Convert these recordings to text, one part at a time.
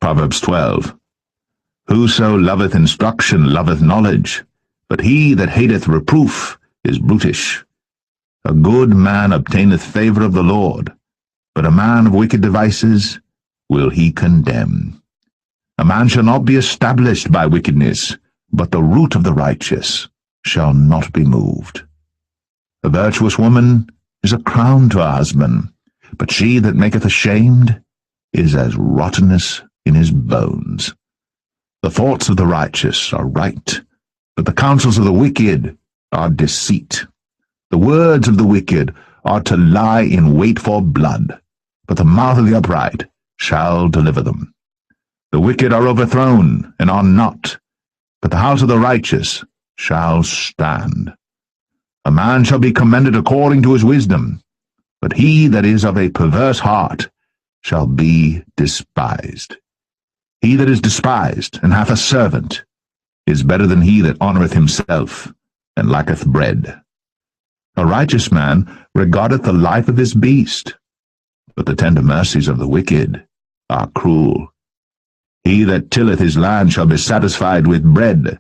Proverbs 12. Whoso loveth instruction loveth knowledge, but he that hateth reproof is brutish. A good man obtaineth favour of the Lord, but a man of wicked devices will he condemn. A man shall not be established by wickedness, but the root of the righteous shall not be moved. A virtuous woman is a crown to her husband, but she that maketh ashamed is as rottenness in his bones. The thoughts of the righteous are right, but the counsels of the wicked are deceit. The words of the wicked are to lie in wait for blood, but the mouth of the upright shall deliver them. The wicked are overthrown and are not, but the house of the righteous shall stand. A man shall be commended according to his wisdom, but he that is of a perverse heart shall be despised. He that is despised and hath a servant is better than he that honoureth himself and lacketh bread. A righteous man regardeth the life of his beast, but the tender mercies of the wicked are cruel. He that tilleth his land shall be satisfied with bread,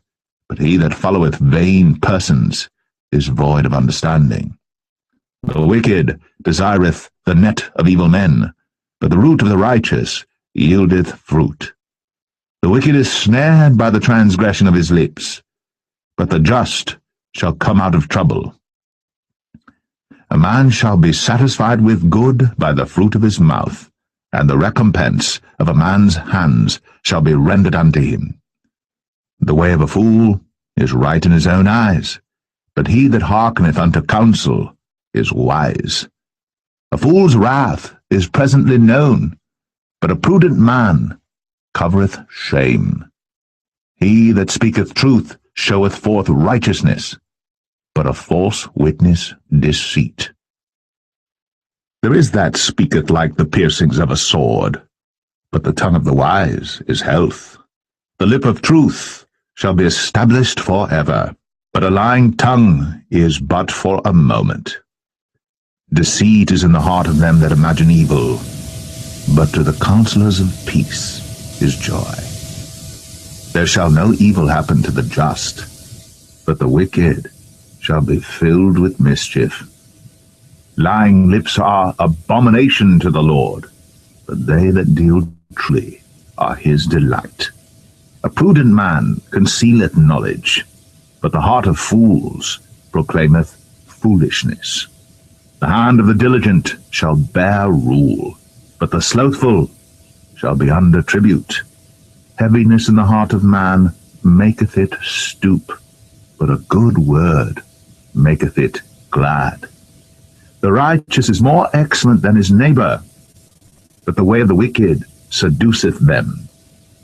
but he that followeth vain persons is void of understanding. The wicked desireth the net of evil men, but the root of the righteous yieldeth fruit. The wicked is snared by the transgression of his lips, but the just shall come out of trouble. A man shall be satisfied with good by the fruit of his mouth, and the recompense of a man's hands shall be rendered unto him. The way of a fool is right in his own eyes, but he that hearkeneth unto counsel is wise. A fool's wrath is presently known, but a prudent man covereth shame. He that speaketh truth showeth forth righteousness, but a false witness deceit. There is that speaketh like the piercings of a sword, but the tongue of the wise is health. The lip of truth shall be established forever, but a lying tongue is but for a moment. Deceit is in the heart of them that imagine evil, but to the counselors of peace is joy. There shall no evil happen to the just, but the wicked shall be filled with mischief. Lying lips are abomination to the Lord, but they that deal truly are his delight. A prudent man concealeth knowledge, but the heart of fools proclaimeth foolishness. The hand of the diligent shall bear rule, but the slothful shall be under tribute. Heaviness in the heart of man maketh it stoop, but a good word maketh it glad. The righteous is more excellent than his neighbor, but the way of the wicked seduceth them.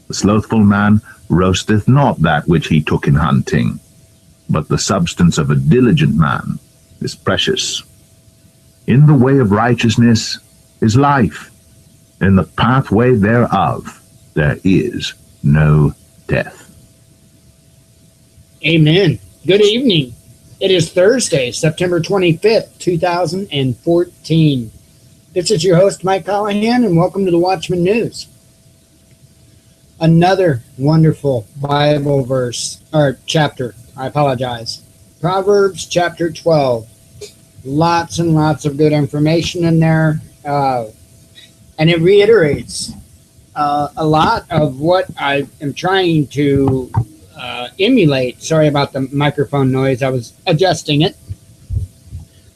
The slothful man roasteth not that which he took in hunting, but the substance of a diligent man is precious. In the way of righteousness is life, in the pathway thereof there is no death. Amen. Good evening. It is Thursday, September 25th, 2014. This is your host, Mike Callahan, and welcome to the Watchman News. Another wonderful Bible verse, or chapter, I apologize. Proverbs chapter 12. Lots and lots of good information in there, and it reiterates a lot of what I am trying to emulate. Sorry about the microphone noise. I was adjusting it.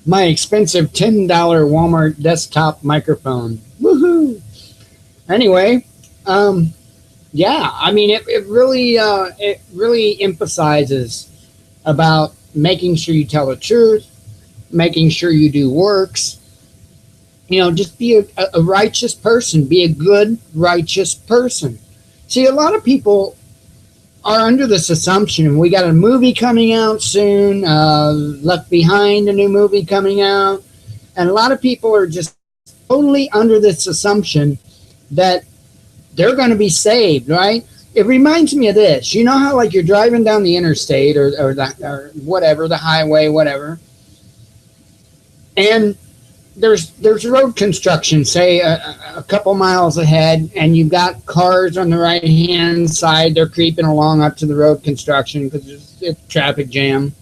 My expensive $10 Wal-Mart desktop microphone. Woohoo! Anyway, yeah, I mean, it really emphasizes about making sure you tell the truth, making sure you do works. You know, just be a righteous person. Be a good, righteous person. See, a lot of people are under this assumption. We got a movie coming out soon, Left Behind, a new movie coming out. And a lot of people are just totally under this assumption that they're going to be saved, right? It reminds me of this. You know how, like, you're driving down the interstate or whatever, the highway, whatever, and there's road construction, say a couple miles ahead, and you've got cars on the right-hand side. They're creeping along up to the road construction because it's a traffic jam.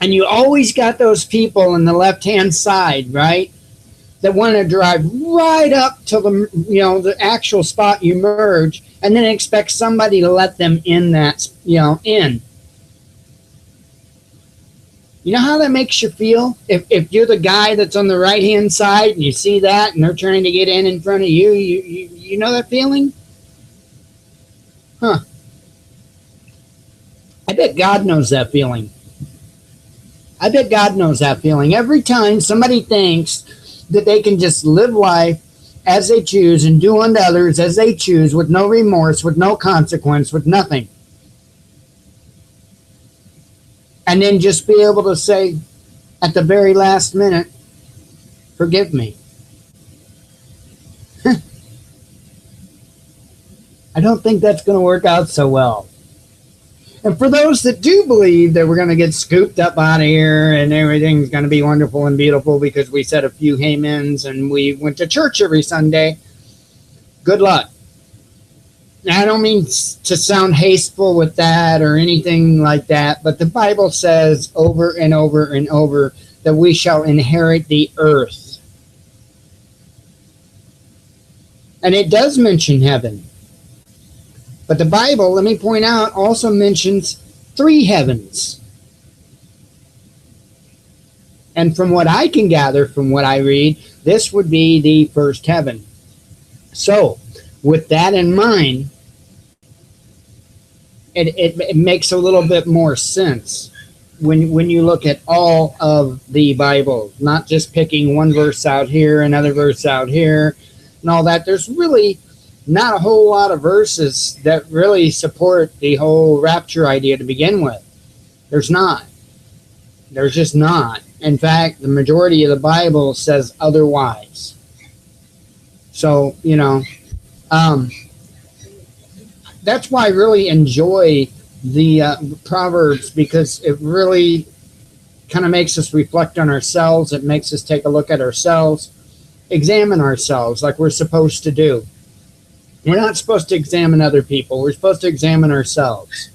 And you always got those people on the left-hand side, right, that want to drive right up to the actual spot you merge, and then expect somebody to let them in that, in. You know how that makes you feel? If you're the guy that's on the right-hand side and you see that and they're trying to get in front of you, you know that feeling? Huh. I bet God knows that feeling. I bet God knows that feeling. Every time somebody thinks that they can just live life as they choose and do unto others as they choose with no remorse, with no consequence, with nothing. And then just be able to say at the very last minute, forgive me. I don't think that's going to work out so well. And for those that do believe that we're going to get scooped up out of here and everything's going to be wonderful and beautiful because we said a few amens and we went to church every Sunday, good luck. Now, I don't mean to sound hasteful with that or anything like that, but the Bible says over and over and over that we shall inherit the earth. And it does mention heaven. But the Bible, let me point out, also mentions 3 heavens. And from what I can gather, from what I read, this would be the first heaven. So, with that in mind, it makes a little bit more sense when you look at all of the Bible, not just picking one verse out here, another verse out here, and all that. There's really not a whole lot of verses that really support the whole rapture idea to begin with. There's not. There's just not. In fact, the majority of the Bible says otherwise. So, that's why I really enjoy the Proverbs, because it really kind of makes us reflect on ourselves. It makes us take a look at ourselves, examine ourselves like we're supposed to do. We're not supposed to examine other people. We're supposed to examine ourselves,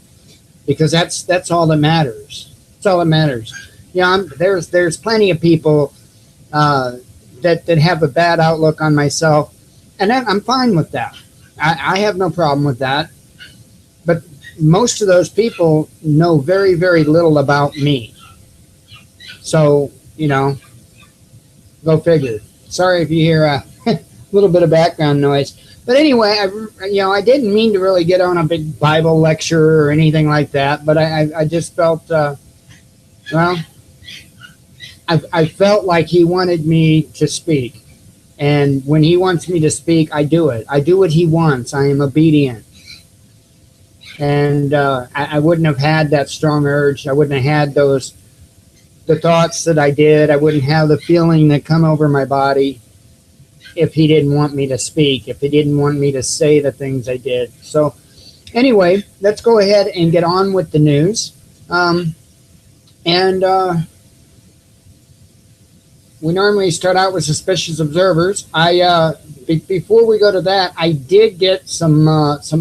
because that's all that matters. That's all that matters. Yeah, there's plenty of people that have a bad outlook on myself, and I'm fine with that. I have no problem with that. But most of those people know very, very little about me. So, go figure. Sorry if you hear a little bit of background noise. But anyway, I didn't mean to really get on a big Bible lecture or anything like that, but I just felt, I felt like he wanted me to speak. And when he wants me to speak, I do it. I do what he wants. I am obedient. And I wouldn't have had that strong urge. I wouldn't have had the thoughts that I did. I wouldn't have the feeling that come over my body if he didn't want me to speak, if he didn't want me to say the things I did. So anyway, let's go ahead and get on with the news. We normally start out with suspicious observers. Before we go to that, I did get some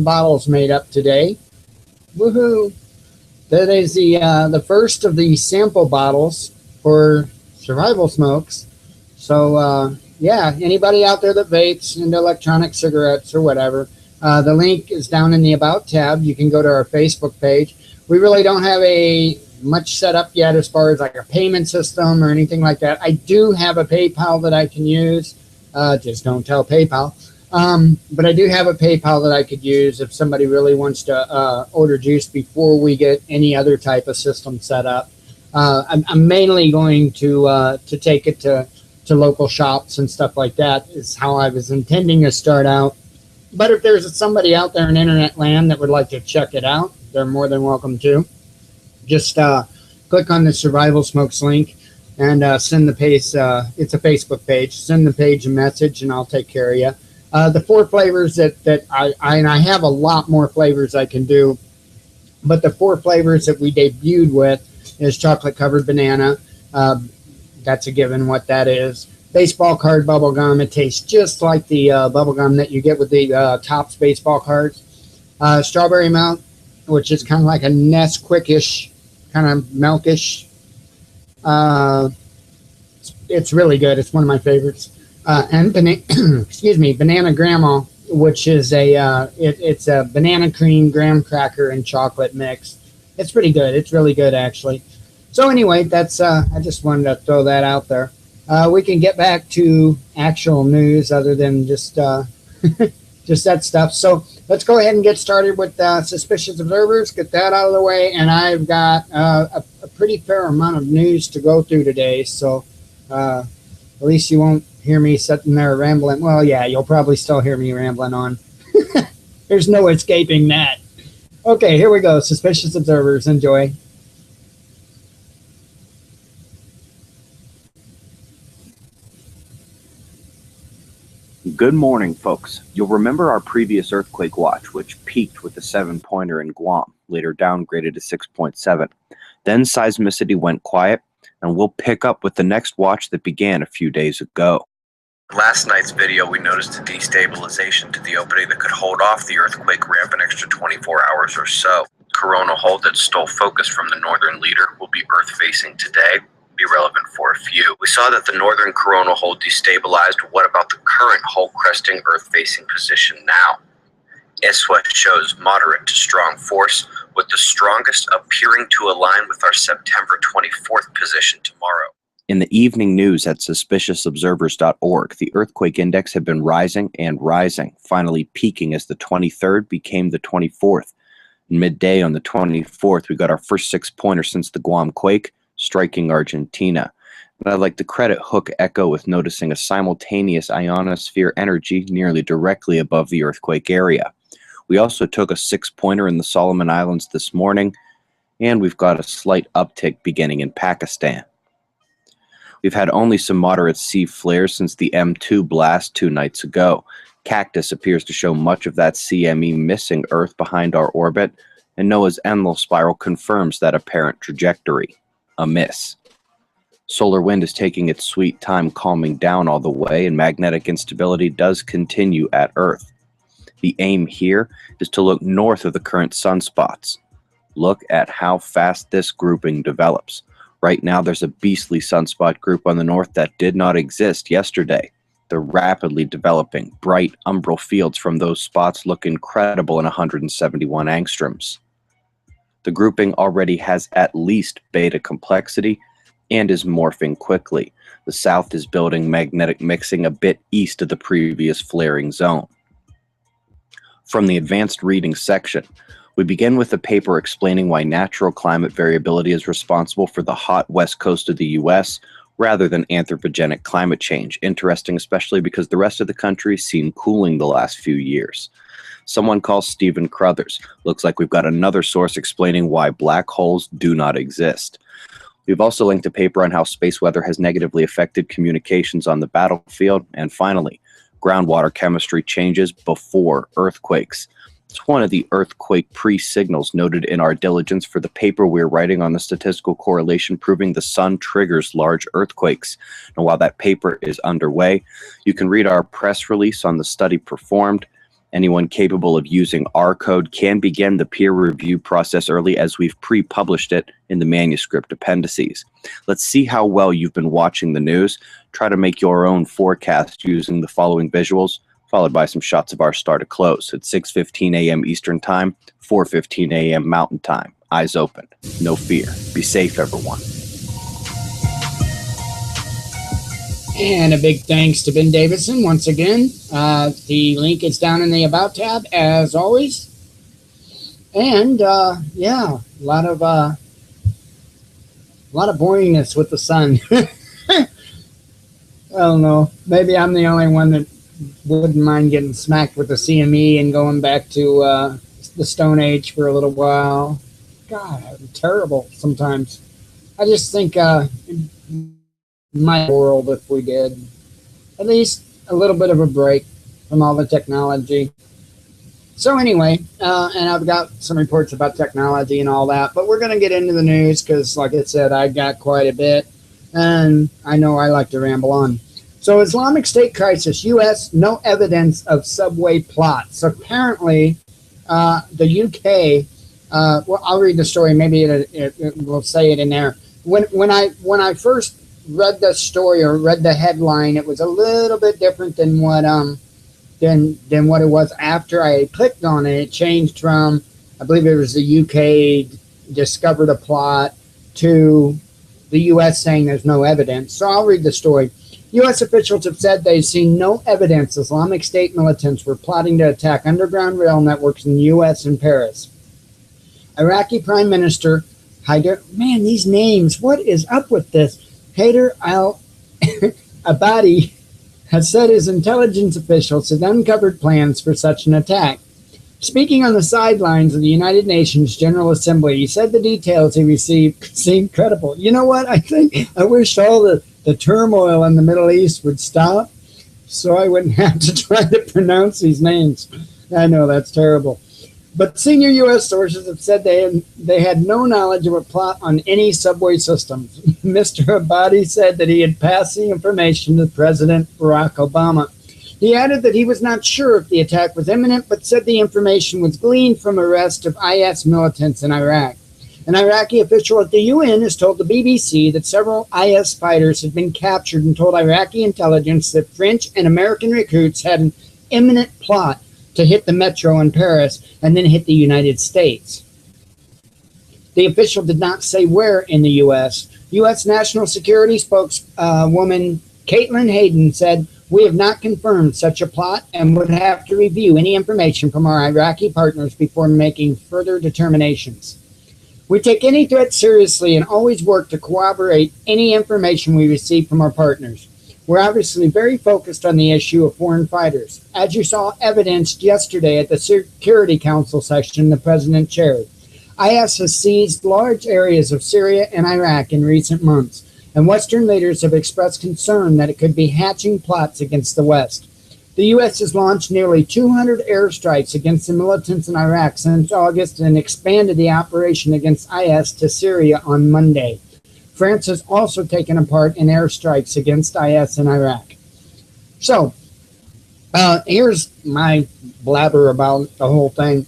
bottles made up today. Woohoo! That is the first of the sample bottles for survival smokes. So yeah, anybody out there that vapes and electronic cigarettes or whatever, the link is down in the About tab. You can go to our Facebook page. We really don't have much set up yet as far as like a payment system or anything like that. I do have a PayPal that I can use. Just don't tell PayPal. But I do have a PayPal that I could use if somebody really wants to order juice before we get any other type of system set up. I'm mainly going to take it to local shops and stuff like that is how I was intending to start out. But if there's somebody out there in internet land that would like to check it out, they're more than welcome to. Just click on the Survival Smokes link and send the page. It's a Facebook page. Send the page a message, and I'll take care of you. The 4 flavors that I have a lot more flavors I can do, but the 4 flavors that we debuted with is chocolate covered banana. That's a given. What that is. Baseball card bubble gum. It tastes just like the bubble gum that you get with the Topps baseball cards. Strawberry melt, which is kind of like a Nesquik-ish, kind of milkish. It's really good. It's one of my favorites. And banana grandma, which is it's a banana cream graham cracker and chocolate mix. It's pretty good. It's really good, actually. So anyway, that's I just wanted to throw that out there. We can get back to actual news other than just just that stuff. So let's go ahead and get started with suspicious observers, get that out of the way, and I've got a pretty fair amount of news to go through today, so at least you won't hear me sitting there rambling. Well, yeah, you'll probably still hear me rambling on. There's no escaping that. Okay, here we go. Suspicious observers. Enjoy. Good morning, folks. You'll remember our previous earthquake watch, which peaked with a 7-pointer in Guam, later downgraded to 6.7. Then seismicity went quiet, and we'll pick up with the next watch that began a few days ago. In last night's video, we noticed a destabilization to the opening that could hold off the earthquake ramp an extra 24 hours or so. Coronal hole that stole focus from the northern leader will be earth-facing today. Be relevant for a few. We saw that the northern coronal hole destabilized. What about the current hole cresting earth-facing position now? ISWA shows moderate to strong force, with the strongest appearing to align with our September 24th position tomorrow. In the evening news at suspiciousobservers.org, the earthquake index had been rising and rising, finally peaking as the 23rd became the 24th. Midday on the 24th, we got our first 6-pointer since the Guam quake, striking Argentina. But I'd like to credit Hook Echo with noticing a simultaneous ionosphere energy nearly directly above the earthquake area. We also took a 6-pointer in the Solomon Islands this morning, and we've got a slight uptick beginning in Pakistan. We've had only some moderate C flares since the M2 blast 2 nights ago. Cactus appears to show much of that CME missing Earth behind our orbit, and Noah's Enlil spiral confirms that apparent trajectory. A miss. Solar wind is taking its sweet time calming down all the way, and magnetic instability does continue at Earth. The aim here is to look north of the current sunspots. Look at how fast this grouping develops. Right now, there's a beastly sunspot group on the north that did not exist yesterday. The rapidly developing, bright umbral fields from those spots look incredible in 171 angstroms. The grouping already has at least beta complexity and is morphing quickly. The south is building magnetic mixing a bit east of the previous flaring zone. From the advanced reading section, we begin with a paper explaining why natural climate variability is responsible for the hot west coast of the U.S., rather than anthropogenic climate change. Interesting, especially because the rest of the country's seen cooling the last few years. Someone calls Stephen Crothers. Looks like we've got another source explaining why black holes do not exist. We've also linked a paper on how space weather has negatively affected communications on the battlefield. And finally, groundwater chemistry changes before earthquakes. It's one of the earthquake pre-signals noted in our diligence for the paper we're writing on the statistical correlation proving the sun triggers large earthquakes. And while that paper is underway, you can read our press release on the study performed. Anyone capable of using our code can begin the peer review process early, as we've pre-published it in the manuscript appendices. Let's see how well you've been watching the news. Try to make your own forecast using the following visuals, followed by some shots of our star to close at 6:15 a.m. Eastern Time, 4:15 a.m. Mountain Time. Eyes open. No fear. Be safe, everyone. And a big thanks to Ben Davison once again. The link is down in the About tab, as always. And, yeah, a lot of boringness with the sun. I don't know. Maybe I'm the only one that wouldn't mind getting smacked with the CME and going back to the Stone Age for a little while. God, I'm terrible sometimes. I just think my world, if we did at least a little bit of a break from all the technology. So anyway, and I've got some reports about technology and all that, but we're going to get into the news because, like I said, I got quite a bit, and I know I like to ramble on. So Islamic State crisis, U.S., no evidence of subway plots. So apparently, the UK, well, I'll read the story. Maybe it will say it in there. When I first read the story or read the headline, it was a little bit different than what it was after I clicked on it. It changed from, I believe it was the UK discovered a plot, to the U.S. saying there's no evidence. So I'll read the story. U.S. officials have said they've seen no evidence Islamic State militants were plotting to attack underground rail networks in the U.S. and Paris. Iraqi Prime Minister Haider, man, these names, what is up with this? Haider al-Abadi has said his intelligence officials had uncovered plans for such an attack. Speaking on the sidelines of the United Nations General Assembly, he said the details he received seemed credible. You know what? I wish all the turmoil in the Middle East would stop so I wouldn't have to try to pronounce these names. I know that's terrible. But senior U.S. sources have said they had no knowledge of a plot on any subway systems. Mr. Abadi said that he had passed the information to President Barack Obama. He added that he was not sure if the attack was imminent, but said the information was gleaned from arrest of IS militants in Iraq. An Iraqi official at the UN has told the BBC that several IS fighters had been captured and told Iraqi intelligence that French and American recruits had an imminent plot to hit the metro in Paris and then hit the United States. The official did not say where in the U.S. U.S. National Security spokeswoman Caitlin Hayden said, "We have not confirmed such a plot and would have to review any information from our Iraqi partners before making further determinations. We take any threat seriously and always work to corroborate any information we receive from our partners. We're obviously very focused on the issue of foreign fighters, as you saw evidenced yesterday at the Security Council session the President chaired. IS has seized large areas of Syria and Iraq in recent months, and Western leaders have expressed concern that it could be hatching plots against the West. The U.S. has launched nearly 200 airstrikes against the militants in Iraq since August and expanded the operation against IS to Syria on Monday. France has also taken a part in airstrikes against IS in Iraq. So, here's my blabber about the whole thing.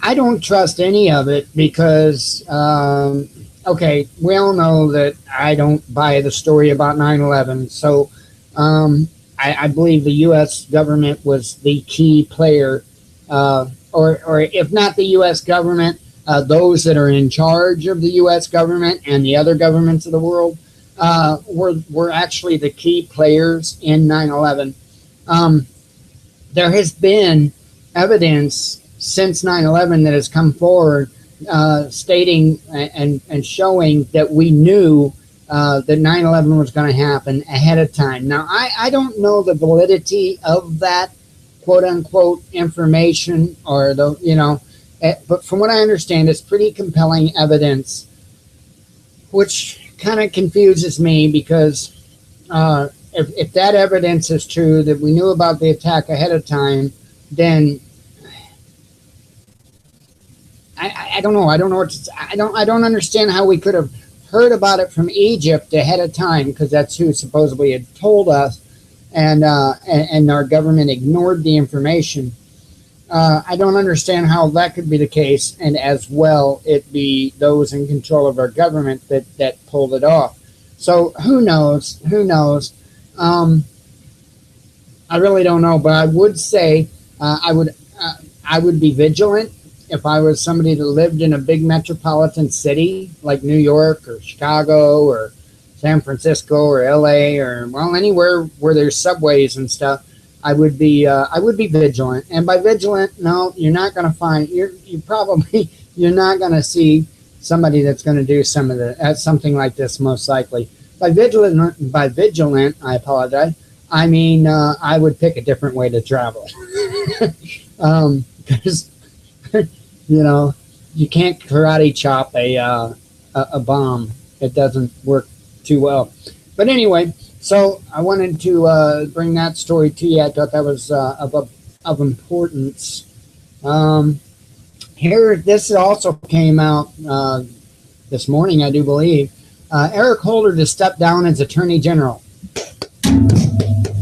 I don't trust any of it because, okay, we all know that I don't buy the story about 9/11. So I believe the U.S. government was the key player, or if not the U.S. government, those that are in charge of the U.S. government and the other governments of the world were actually the key players in 9/11. There has been evidence since 9/11 that has come forward stating and showing that we knew that 9/11 was going to happen ahead of time. Now, I don't know the validity of that quote-unquote information or the, you know, but from what I understand, it's pretty compelling evidence, which kind of confuses me because if that evidence is true, that we knew about the attack ahead of time, then I don't know. I don't know what to, I don't understand how we could have heard about it from Egypt ahead of time, because that's who supposedly had told us, and our government ignored the information. I don't understand how that could be the case, and as well it be those in control of our government that pulled it off. So who knows? Who knows? I really don't know, but I would say I would be vigilant if I was somebody that lived in a big metropolitan city like New York or Chicago or San Francisco or LA or, well, anywhere where there's subways and stuff. I would be vigilant. And by vigilant, no, you're not going to find, you're not going to see somebody that's going to do something like this, most likely. By vigilant, I apologize. I mean, I would pick a different way to travel. Because, you know, you can't karate chop a bomb. It doesn't work too well. But anyway, so I wanted to bring that story to you. I thought that was of importance. Here, this also came out this morning, I do believe. Eric Holder to step down as Attorney General.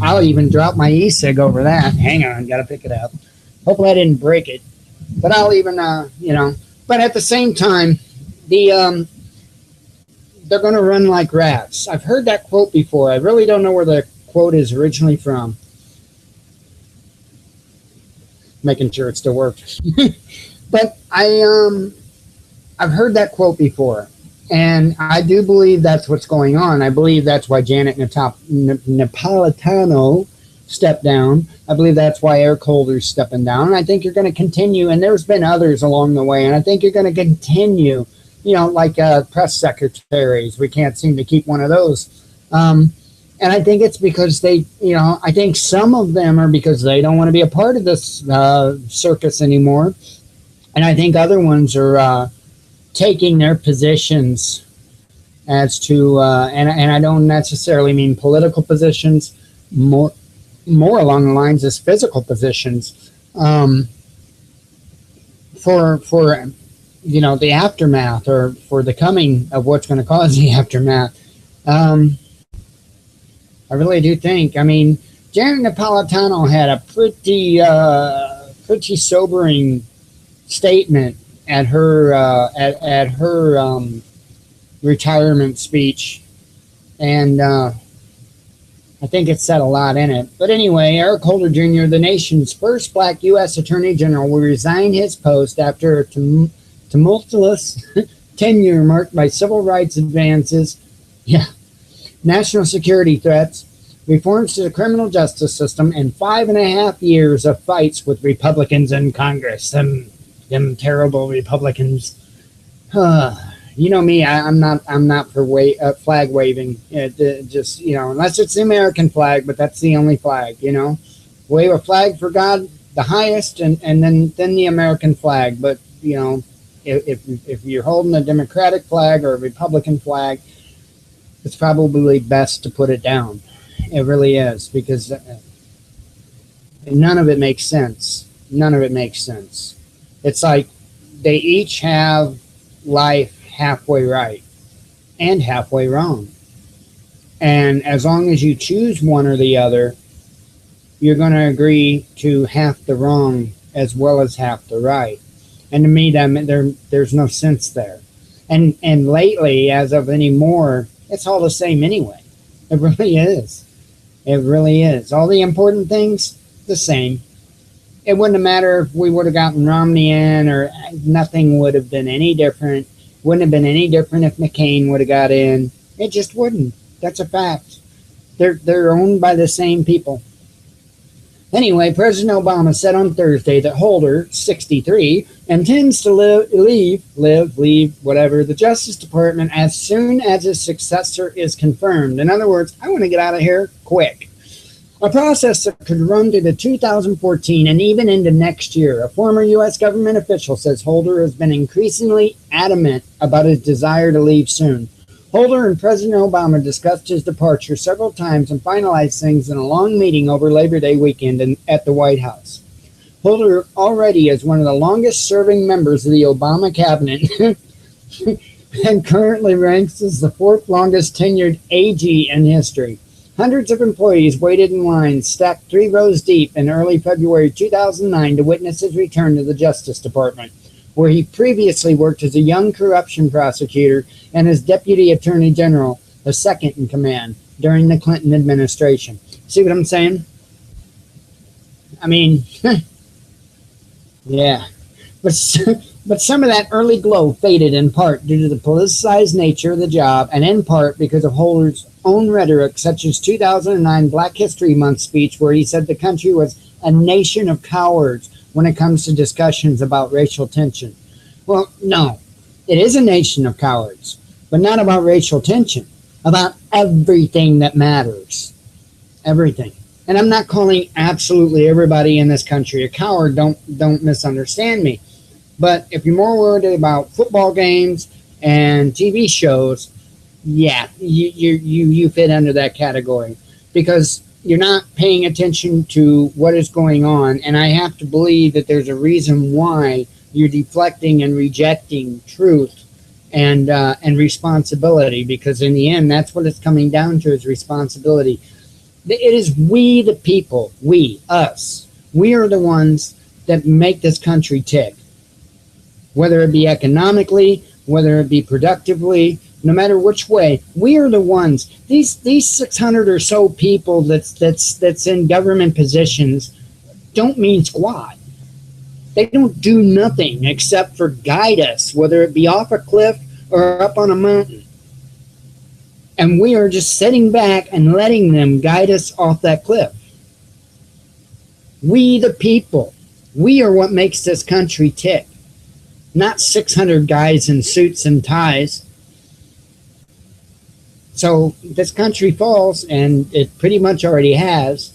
I'll even drop my e-cig over that. Hang on, got to pick it up. Hopefully I didn't break it. But I'll even, you know. But at the same time, they're going to run like rats. I've heard that quote before. I really don't know where the quote is originally from. Making sure it still works. But I've heard that quote before. And I do believe that's what's going on. I believe that's why Janet Napolitano stepped down. I believe that's why Eric Holder's stepping down. And I think you're going to continue. And there's been others along the way. And I think you're going to continue, you know, like press secretaries. We can't seem to keep one of those. And I think it's because they, you know, I think some of them are because they don't want to be a part of this circus anymore. And I think other ones are taking their positions as to, and I don't necessarily mean political positions, more along the lines as physical positions, for you know, the aftermath, or for the coming of what's going to cause the aftermath. I really do think. I mean, Janet Napolitano had a pretty sobering statement at her retirement speech, and I think it said a lot in it. But anyway, Eric Holder Jr., the nation's first black U.S. Attorney General, will resign his post after a tumultuous tenure marked by civil rights advances, national security threats, reforms to the criminal justice system, and 5.5 years of fights with Republicans in Congress. Them terrible Republicans. You know me, I'm not for flag waving. Just, you know, unless it's the American flag, but that's the only flag. You know, wave a flag for God, the highest, and then the American flag. But you know, if you're holding a Democratic flag or a Republican flag, It's probably best to put it down. It really is, because none of it makes sense. None of it makes sense. It's like they each have life halfway right and halfway wrong. And as long as you choose one or the other, you're going to agree to half the wrong as well as half the right. And to me, there's no sense there. And lately, as of anymore, it's all the same anyway. It really is. It really is. All the important things, the same. It wouldn't have mattered if we would have gotten Romney in, or nothing would have been any different. Wouldn't have been any different if McCain would have got in. It just wouldn't. That's a fact. They're owned by the same people. Anyway, President Obama said on Thursday that Holder, 63, intends to leave the Justice Department as soon as his successor is confirmed. In other words, I want to get out of here quick. A process that could run to the 2014 and even into next year. A former U.S. government official says Holder has been increasingly adamant about his desire to leave soon. Holder and President Obama discussed his departure several times and finalized things in a long meeting over Labor Day weekend at the White House. Holder already is one of the longest-serving members of the Obama cabinet and currently ranks as the fourth longest-tenured AG in history. Hundreds of employees waited in lines stacked 3 rows deep in early February 2009 to witness his return to the Justice Department, where he previously worked as a young corruption prosecutor and as Deputy Attorney General, the second in command, during the Clinton administration. See what I'm saying? I mean, yeah. But some of that early glow faded in part due to the politicized nature of the job, and in part because of Holder's own rhetoric, such as 2009 Black History Month speech, where he said the country was a nation of cowards when it comes to discussions about racial tension. Well, no, it is a nation of cowards, but not about racial tension, about everything that matters. Everything. And I'm not calling absolutely everybody in this country a coward. Don't misunderstand me. But if you're more worried about football games and TV shows, yeah, you fit under that category, because you're not paying attention to what is going on. And I have to believe that there's a reason why you're deflecting and rejecting truth and responsibility, because in the end, that's what it's coming down to, is responsibility. It is we, the people, we, us. We are the ones that make this country tick, whether it be economically, whether it be productively, no matter which way. We are the ones. These 600 or so people that's in government positions don't mean squat. They don't do nothing except for guide us, whether it be off a cliff or up on a mountain. And we are just sitting back and letting them guide us off that cliff. We, the people, we are what makes this country tick, not 600 guys in suits and ties. So this country falls, and it pretty much already has.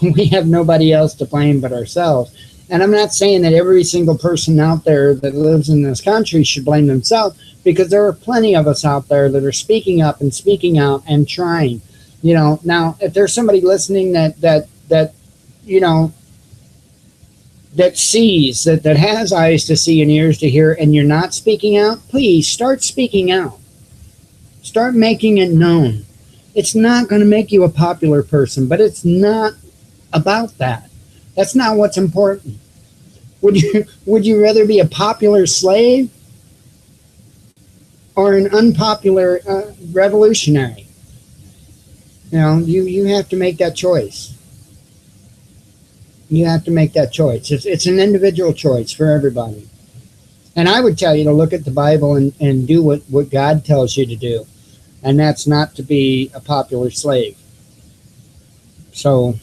We have nobody else to blame but ourselves. And I'm not saying that every single person out there that lives in this country should blame themselves, because there are plenty of us out there that are speaking up and speaking out and trying. You know, now if there's somebody listening that you know, that sees, that has eyes to see and ears to hear, and you're not speaking out, please start speaking out. Start making it known. It's not going to make you a popular person, but it's not about that. That's not what's important. Would you rather be a popular slave or an unpopular revolutionary? You know, you have to make that choice. You have to make that choice. It's an individual choice for everybody. And I would tell you to look at the Bible and do what God tells you to do. And that's not to be a popular slave. So,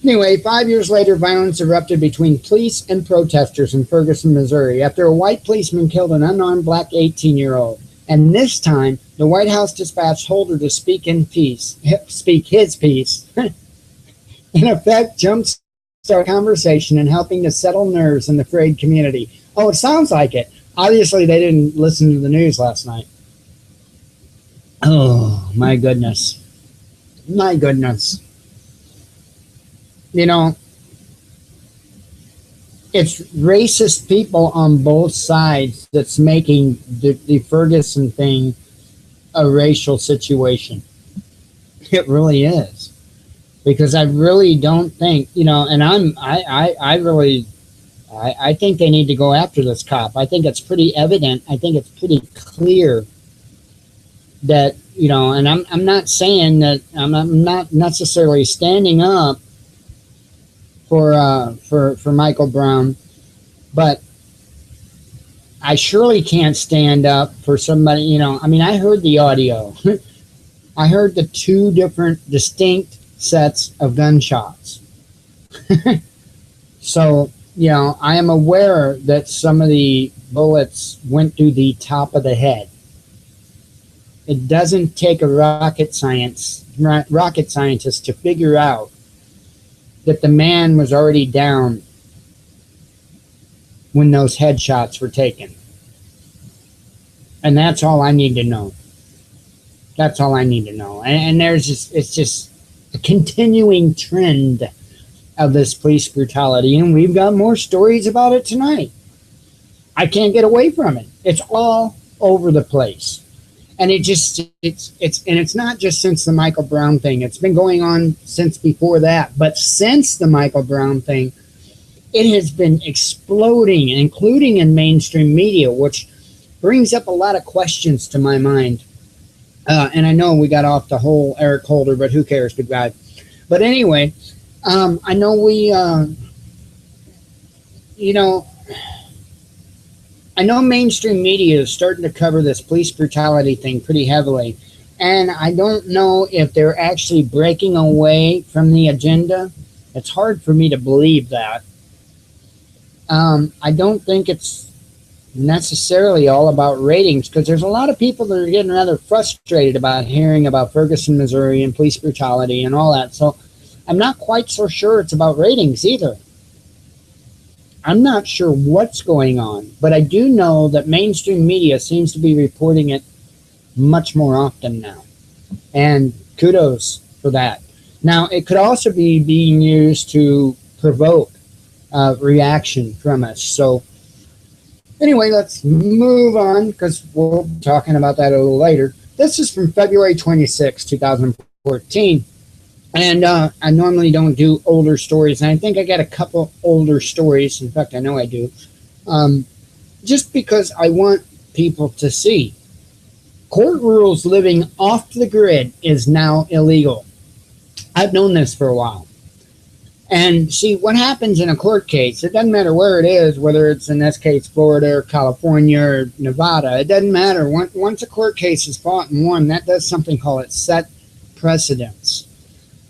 anyway, 5 years later, violence erupted between police and protesters in Ferguson, Missouri, after a white policeman killed an unarmed black 18-year-old. And this time, the White House dispatched Holder to speak his piece. In effect, jumpstart conversation and helping to settle nerves in the frayed community. Oh, it sounds like it. Obviously, they didn't listen to the news last night. Oh, my goodness. My goodness. You know, it's racist people on both sides that's making the Ferguson thing a racial situation. It really is. Because I really don't think, you know, and I think they need to go after this cop. I think it's pretty evident. I think it's pretty clear that, you know, and I'm not saying that I'm not necessarily standing up for Michael Brown, but I surely can't stand up for somebody, you know. I mean, I heard the audio. I heard the two different distinct sets of gunshots. So, you know, I am aware that some of the bullets went through the top of the head. It doesn't take a rocket scientist to figure out that the man was already down when those headshots were taken. And that's all I need to know. That's all I need to know. And there's just, it's just a continuing trend of this police brutality, and we've got more stories about it tonight. I can't get away from it. It's all over the place. And it's not just since the Michael Brown thing. It's been going on since before that. But since the Michael Brown thing, it has been exploding, including in mainstream media, which brings up a lot of questions to my mind. And I know we got off the whole Eric Holder, but who cares? Good guy. But anyway, I know we, you know, I know mainstream media is starting to cover this police brutality thing pretty heavily. And I don't know if they're actually breaking away from the agenda. It's hard for me to believe that. I don't think it's necessarily all about ratings, because there's a lot of people that are getting rather frustrated about hearing about Ferguson, Missouri and police brutality and all that. So I'm not quite so sure it's about ratings either. I'm not sure what's going on, but I do know that mainstream media seems to be reporting it much more often now. And kudos for that. Now, it could also be being used to provoke reaction from us. So anyway, let's move on, because we'll be talking about that a little later. This is from February 26, 2014. And I normally don't do older stories, and I think I got a couple older stories. In fact, I know I do. Just because I want people to see. Court rules living off the grid is now illegal. I've known this for a while. And see, what happens in a court case, it doesn't matter where it is, whether it's in this case Florida or California or Nevada, it doesn't matter. Once a court case is fought and won, that does something called it set precedence.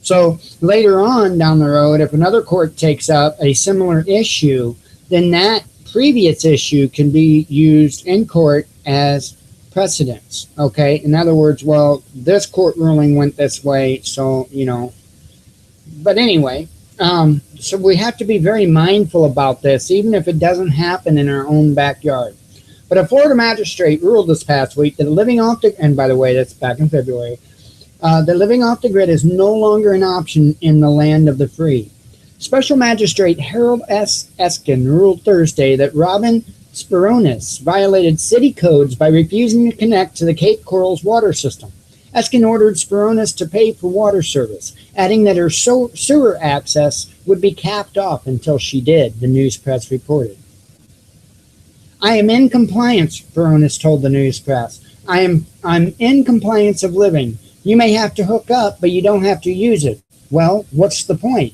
So later on down the road, if another court takes up a similar issue, then that previous issue can be used in court as precedence. Okay? In other words, well, this court ruling went this way, so, you know. But anyway, so we have to be very mindful about this, even if it doesn't happen in our own backyard. But a Florida magistrate ruled this past week that living off the, and by the way, that's back in February, that living off the grid is no longer an option in the land of the free. Special Magistrate Harold S. Eskin ruled Thursday that Robin Spironis violated city codes by refusing to connect to the Cape Coral's water system. Eskin ordered Spironis to pay for water service, adding that her sewer access would be capped off until she did, the news press reported. I am in compliance, Spironis told the news press. I'm in compliance of living. You may have to hook up, but you don't have to use it. Well, what's the point?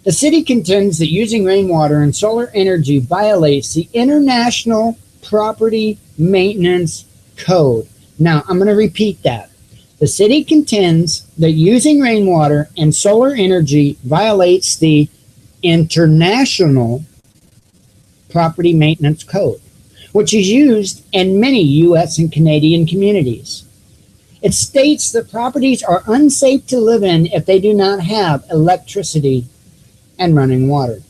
The city contends that using rainwater and solar energy violates the International Property Maintenance Code. Now, I'm going to repeat that. The city contends that using rainwater and solar energy violates the International Property Maintenance Code, which is used in many U.S. and Canadian communities. It states that properties are unsafe to live in if they do not have electricity and running water.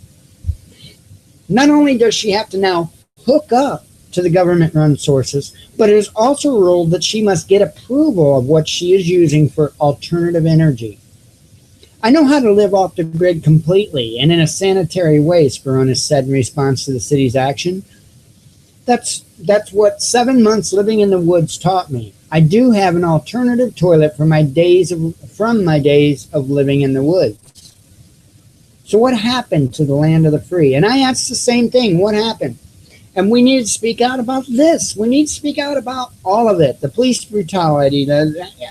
Not only does she have to now hook up to the government-run sources, but it is also ruled that she must get approval of what she is using for alternative energy. I know how to live off the grid completely and in a sanitary way, Speronis said in response to the city's action. That's what 7 months living in the woods taught me. I do have an alternative toilet from my days of living in the woods. So what happened to the land of the free? And I asked the same thing. What happened? And we need to speak out about this. We need to speak out about all of it. The police brutality,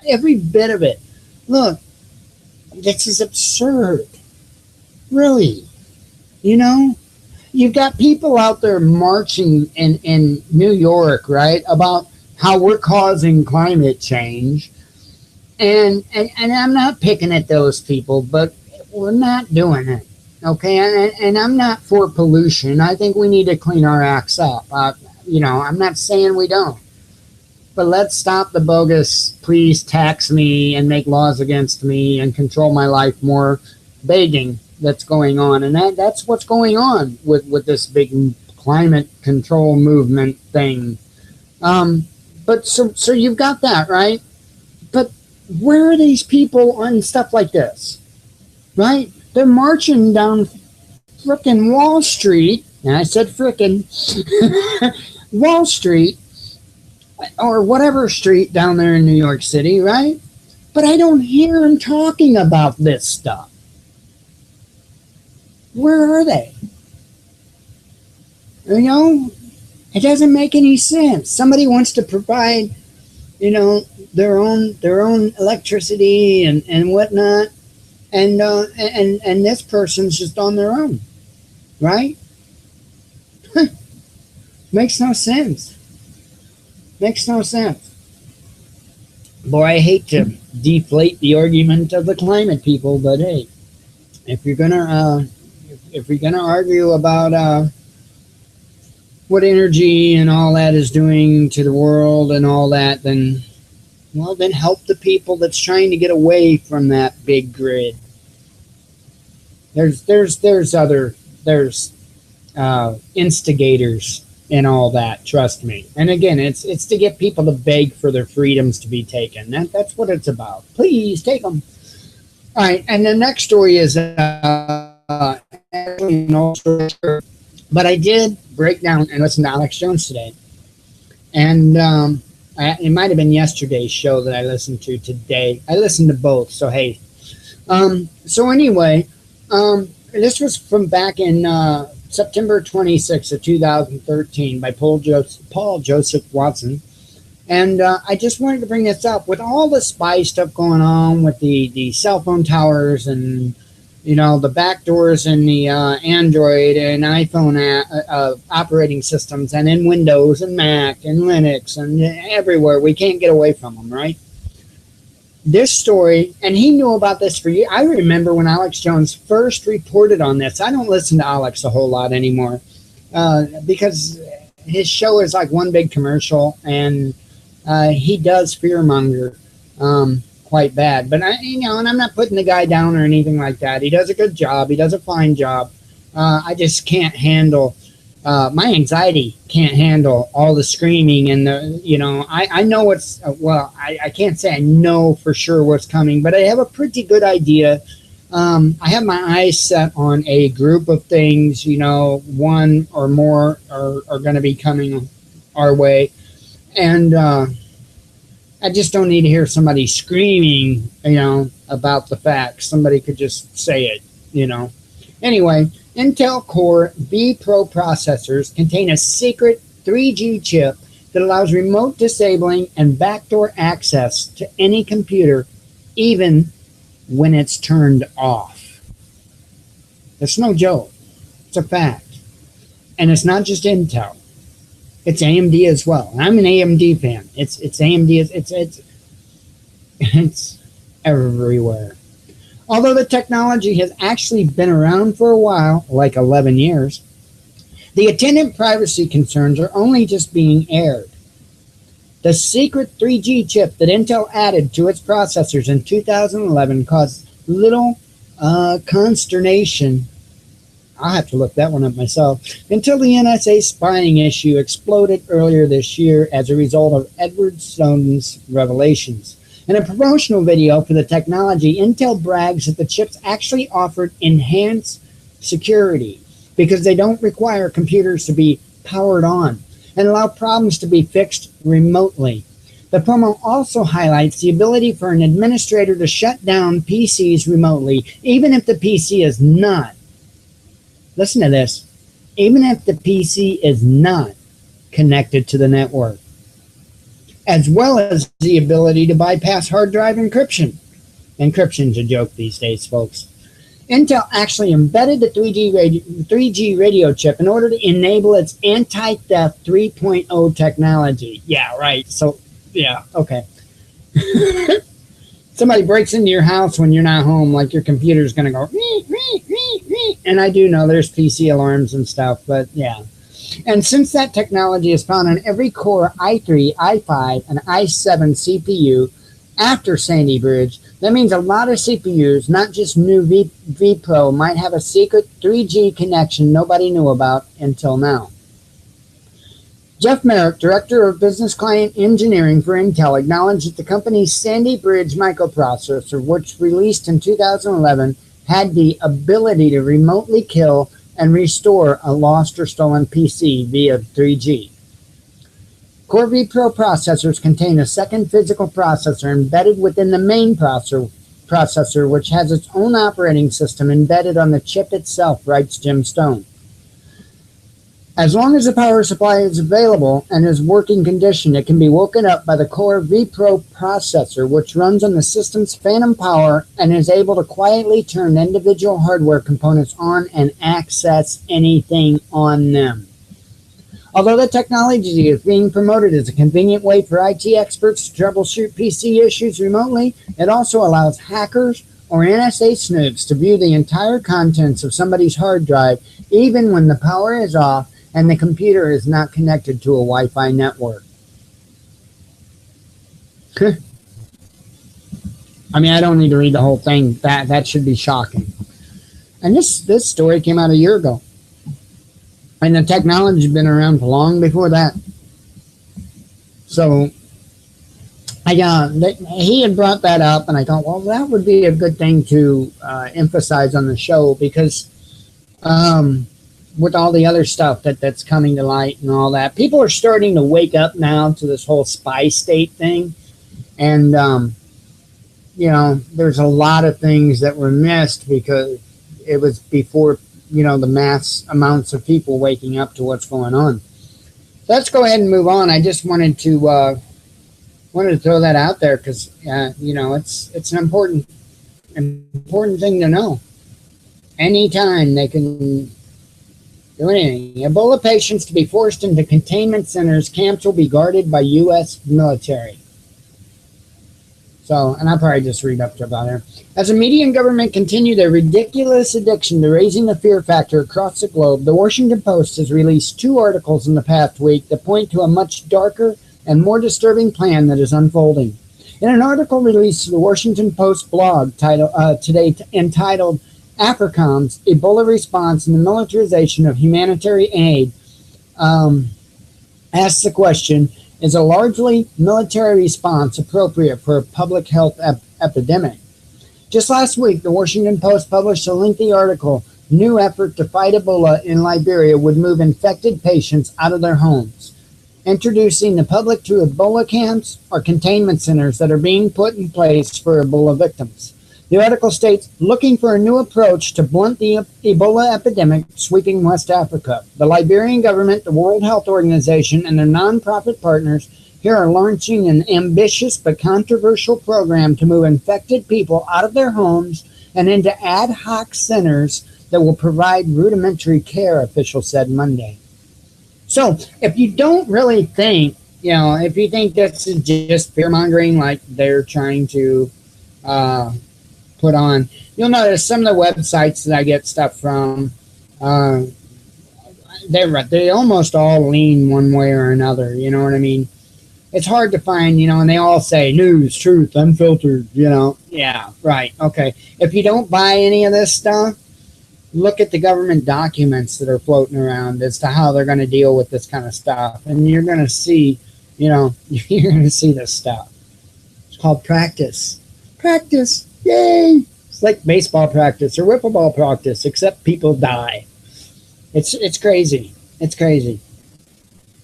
every bit of it. Look, this is absurd. Really. You know? You've got people out there marching in New York, right, about how we're causing climate change. And I'm not picking at those people, but we're not doing it. Okay, and I'm not for pollution. I think we need to clean our acts up. You know, I'm not saying we don't. But let's stop the bogus, please tax me and make laws against me and control my life more begging that's going on. And that's what's going on with this big climate control movement thing. But so you've got that, right? But where are these people on stuff like this, right? They're marching down frickin' Wall Street, and I said frickin' Wall Street, or whatever street down there in New York City, right? But I don't hear them talking about this stuff. Where are they? You know, it doesn't make any sense. Somebody wants to provide, you know, their own electricity and whatnot. And this person's just on their own, right? Makes no sense. Makes no sense. Boy, I hate to deflate the argument of the climate people, but hey, if you're gonna argue about what energy and all that is doing to the world and all that, then help the people that's trying to get away from that big grid. There's instigators and all that, trust me. And again, it's to get people to beg for their freedoms to be taken. That's what it's about. Please take them. All right, and the next story is actually no story, but I did break down and listen to Alex Jones today, and it might have been yesterday's show that I listened to today. I listened to both, so hey. So anyway, this was from back in September 26th of 2013 by Paul Joseph Watson. And I just wanted to bring this up. With all the spy stuff going on with the cell phone towers and, you know, the backdoors in the Android and iPhone operating systems and in Windows and Mac and Linux and everywhere, we can't get away from them, right? This story, and he knew about this for years. I remember when Alex Jones first reported on this. I don't listen to Alex a whole lot anymore because his show is like one big commercial, and he does fearmonger quite bad. But and I'm not putting the guy down or anything like that. He does a good job. He does a fine job. I just can't handle. My anxiety can't handle all the screaming and I know what's, I can't say I know for sure what's coming, but I have a pretty good idea. I have my eyes set on a group of things, one or more are going to be coming our way. And I just don't need to hear somebody screaming, about the facts. Somebody could just say it, Anyway, Intel Core B Pro processors contain a secret 3G chip that allows remote disabling and backdoor access to any computer, even when it's turned off. That's no joke. It's a fact. And it's not just Intel. It's AMD as well. And I'm an AMD fan. It's AMD. It's everywhere. Although the technology has actually been around for a while, like 11 years, the attendant privacy concerns are only just being aired. The secret 3G chip that Intel added to its processors in 2011 caused little consternation I'll have to look that one up myself. Until the NSA spying issue exploded earlier this year as a result of Edward Snowden's revelations. In a promotional video for the technology, Intel brags that the chips actually offered enhanced security because they don't require computers to be powered on and allow problems to be fixed remotely. The promo also highlights the ability for an administrator to shut down PCs remotely, even if the PC is not, listen to this, even if the PC is not connected to the network, as well as the ability to bypass hard drive encryption. Encryption's a joke these days, folks. Intel actually embedded the 3G radio chip in order to enable its anti-theft 3.0 technology. Yeah, right. So, yeah, okay. Somebody breaks into your house when you're not home, like your computer's going to go, and I do know there's PC alarms and stuff, but yeah. And since that technology is found on every Core i3, i5, and i7 CPU after Sandy Bridge, that means a lot of CPUs, not just new vPro, might have a secret 3G connection nobody knew about until now. Jeff Merrick, Director of Business Client Engineering for Intel, acknowledged that the company's Sandy Bridge microprocessor, which released in 2011, had the ability to remotely kill and restore a lost or stolen PC via 3G. Core vPro processors contain a second physical processor embedded within the main processor, which has its own operating system embedded on the chip itself, writes Jim Stone. As long as the power supply is available and is working condition, it can be woken up by the Core vPro processor, which runs on the system's phantom power and is able to quietly turn individual hardware components on and access anything on them. Although the technology is being promoted as a convenient way for IT experts to troubleshoot PC issues remotely, it also allows hackers or NSA snoops to view the entire contents of somebody's hard drive, even when the power is off and the computer is not connected to a Wi-Fi network. I mean, I don't need to read the whole thing. That should be shocking. And this story came out a year ago. And the technology has been around for long before that. So he had brought that up, and I thought, well, that would be a good thing to emphasize on the show because with all the other stuff that's coming to light and all that, people are starting to wake up now to this whole spy state thing. And, you know, there's a lot of things that were missed because it was before, you know, the mass amounts of people waking up to what's going on. So let's go ahead and move on. I just wanted to throw that out there because, you know, it's an important thing to know. Anytime they can do anything. Ebola patients to be forced into containment centers. Camps will be guarded by U.S. military. So, and I'll probably just read up to about there. As the media and government continue their ridiculous addiction to raising the fear factor across the globe, the Washington Post has released 2 articles in the past week that point to a much darker and more disturbing plan that is unfolding. In an article released to the Washington Post blog today entitled AFRICOM's Ebola Response and the Militarization of Humanitarian Aid, asks the question, is a largely military response appropriate for a public health epidemic? Just last week, the Washington Post published a lengthy article, New Effort to Fight Ebola in Liberia Would Move Infected Patients Out of Their Homes, introducing the public to Ebola camps or containment centers that are being put in place for Ebola victims. The article states, looking for a new approach to blunt the Ebola epidemic sweeping West Africa. The Liberian government, the World Health Organization, and their nonprofit partners here are launching an ambitious but controversial program to move infected people out of their homes and into ad hoc centers that will provide rudimentary care, officials said Monday. So if you don't really think, you know, if you think this is just fear-mongering like they're trying to put on, you'll notice some of the websites that I get stuff from, they almost all lean one way or another, you know what I mean? It's hard to find, you know, and they all say news, truth, unfiltered, you know. Yeah, right, okay. If you don't buy any of this stuff, look at the government documents that are floating around as to how they're going to deal with this kind of stuff. And you're going to see, you're going to see this stuff. It's called practice. Practice. Yay. It's like baseball practice or wiffle ball practice, except people die. It's crazy. It's crazy.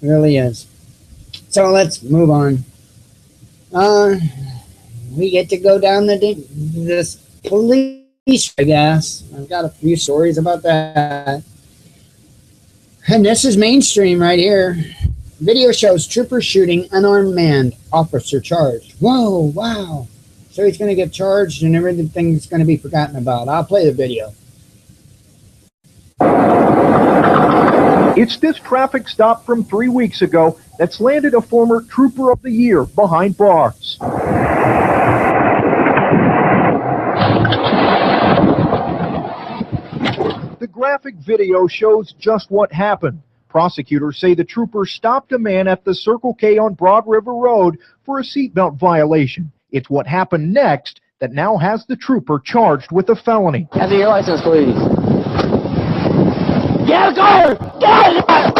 It really is. So let's move on. We get to go down this police, I guess. I've got a few stories about that. And this is mainstream right here. Video shows trooper shooting unarmed man, officer charged. Whoa, wow. So he's going to get charged and everything's going to be forgotten about. I'll play the video. It's this traffic stop from 3 weeks ago that's landed a former Trooper of the Year behind bars. The graphic video shows just what happened. Prosecutors say the trooper stopped a man at the Circle K on Broad River Road for a seatbelt violation. It's what happened next that now has the trooper charged with a felony. Have your license, please. Get out of the car! Get out of the car!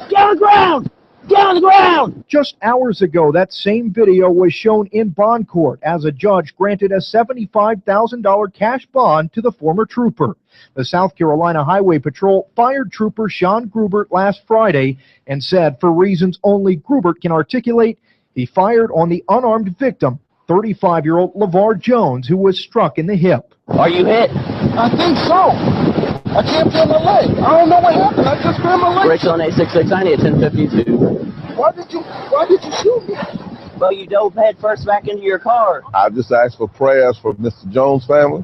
Get on the ground! Get on the ground! Just hours ago, that same video was shown in bond court as a judge granted a $75,000 cash bond to the former trooper. The South Carolina Highway Patrol fired Trooper Sean Grubert last Friday and said, for reasons only Grubert can articulate, he fired on the unarmed victim, 35-year-old LeVar Jones, who was struck in the hip. Are you hit? I think so. I can't feel my leg. I don't know what happened. I just feel my leg. Brakes on 866. I need a 1052. Why did you shoot me? Well, you dove head first back into your car. I just asked for prayers for Mr. Jones' family.